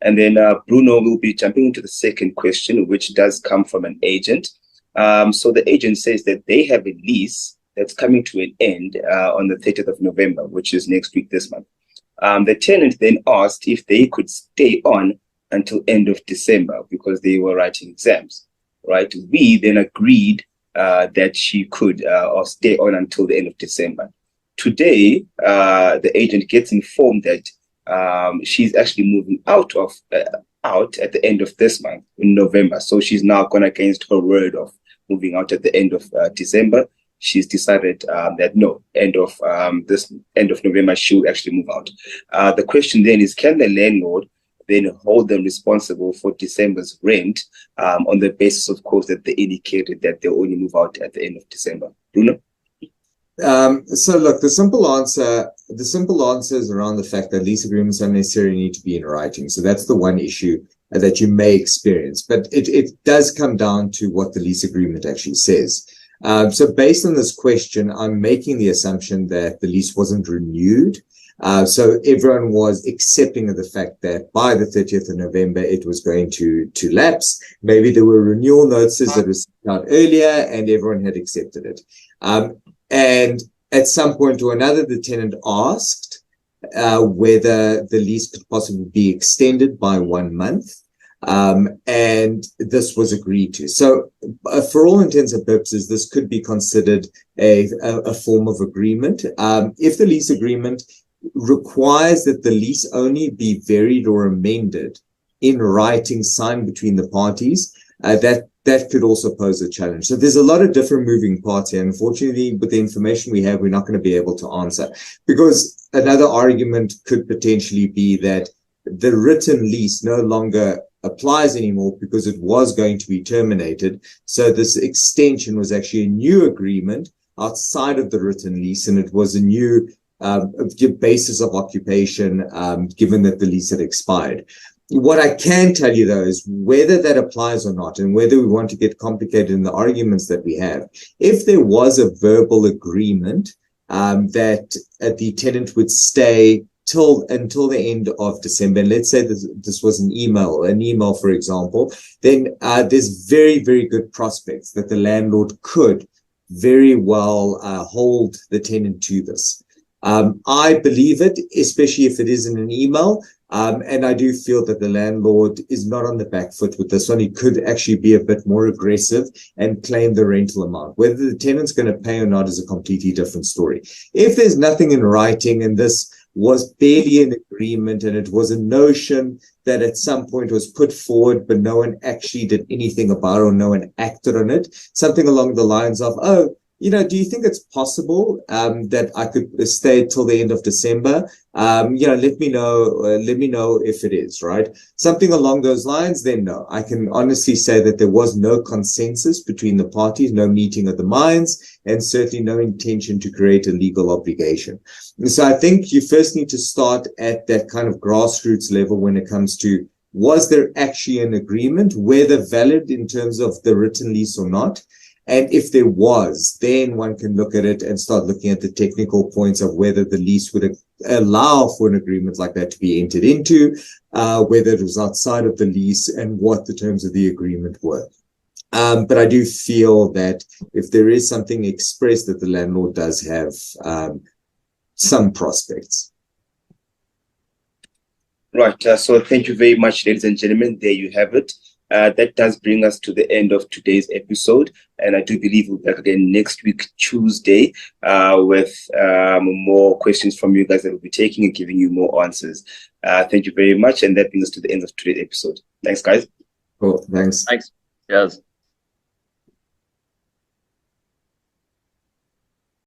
And then Bruno will be jumping into the second question, which does come from an agent. So the agent says that they have a lease that's coming to an end on the 30th of November, which is next week, this month. The tenant then asked if they could stay on until end of December because they were writing exams, right? We then agreed that she could or stay on until the end of December. Today, the agent gets informed that she's actually moving out at the end of this month in November. So she's now gone against her word of moving out at the end of December. She's decided that no, end of November, she'll actually move out. The question then is, can the landlord then hold them responsible for December's rent on the basis, of course, that they indicated that they'll only move out at the end of December? Bruno? So look, the simple answer is around the fact that lease agreements don't necessarily need to be in writing. So that's the one issue that you may experience, but it does come down to what the lease agreement actually says. So based on this question, I'm making the assumption that the lease wasn't renewed. So everyone was accepting of the fact that by the 30th of November, it was going to lapse. Maybe there were renewal notices that were sent out earlier and everyone had accepted it. And at some point or another, the tenant asked whether the lease could possibly be extended by 1 month. And this was agreed to. So for all intents and purposes, this could be considered a form of agreement. If the lease agreement requires that the lease only be varied or amended in writing signed between the parties, that could also pose a challenge. So there's a lot of different moving parts here. Unfortunately, with the information we have, we're not going to be able to answer, because another argument could potentially be that the written lease no longer applies anymore because it was going to be terminated. So this extension was actually a new agreement outside of the written lease, and it was a new basis of occupation, given that the lease had expired. What I can tell you, though, is whether that applies or not, and whether we want to get complicated in the arguments that we have. If there was a verbal agreement that the tenant would stay until the end of December, and let's say this was an email, for example, then there's very, very good prospects that the landlord could very well hold the tenant to this. I believe it, especially if it is in an email. And I do feel that the landlord is not on the back foot with this one. He could actually be a bit more aggressive and claim the rental amount. Whether the tenant's going to pay or not is a completely different story. If there's nothing in writing and this was barely an agreement and it was a notion that at some point was put forward, but no one actually did anything about it or no one acted on it, something along the lines of, do you think it's possible that I could stay till the end of December? Let me know if it is, right? Something along those lines, then no. I can honestly say that there was no consensus between the parties, no meeting of the minds, and certainly no intention to create a legal obligation. And so I think you first need to start at that kind of grassroots level when it comes to, was there actually an agreement, whether valid in terms of the written lease or not? And if there was, then one can look at it and start looking at the technical points of whether the lease would allow for an agreement like that to be entered into, whether it was outside of the lease, and what the terms of the agreement were. But I do feel that if there is something expressed, that the landlord does have some prospects. Right. So thank you very much, ladies and gentlemen. There you have it. That does bring us to the end of today's episode, and I do believe we'll be back again next week, Tuesday, with more questions from you guys that we'll be taking and giving you more answers. Thank you very much, and that brings us to the end of today's episode. Thanks, guys. Cool. Thanks. Thanks. Yes.